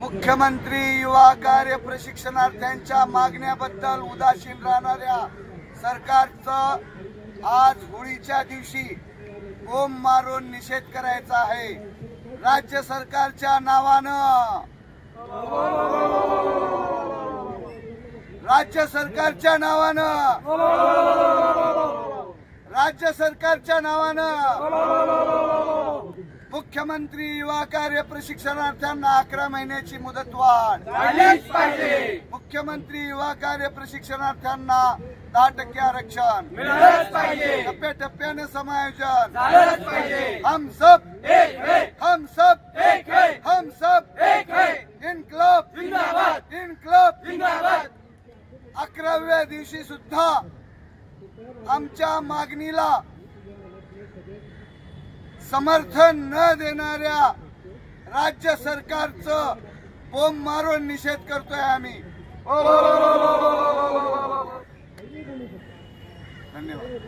मुख्यमंत्री युवा कार्य प्रशिक्षणार्थ्यांच्या मागण्याबद्दल उदासीन राहणाऱ्या सरकारचं आज होळीच्या दिवशी बोंब मारून निषेध करायचा आहे। राज्य सरकारच्या नावानं मुख्यमंत्री युवा कार्य प्रशिक्षणार्थ्यांना 11 महिन्याची मुदतवाढ झालीच पाहिजे। मुख्यमंत्री युवा कार्य प्रशिक्षणार्थ्यांना 10% आरक्षण मिळालंच पाहिजे। टप्प्याटप्प्याने समायोजन झालंच पाहिजे। हम सब एक है, हम सब एक है, हम सब एक है। इन्क्लाब जिंदाबाद, इन्क्लाब जिंदाबाद। 11व्या दिवशी सुद्धा आमच्या मागणीला समर्थन न देणाऱ्या राज्य सरकारचं बोंब मारून निषेध करतोय आम्ही। धन्यवाद।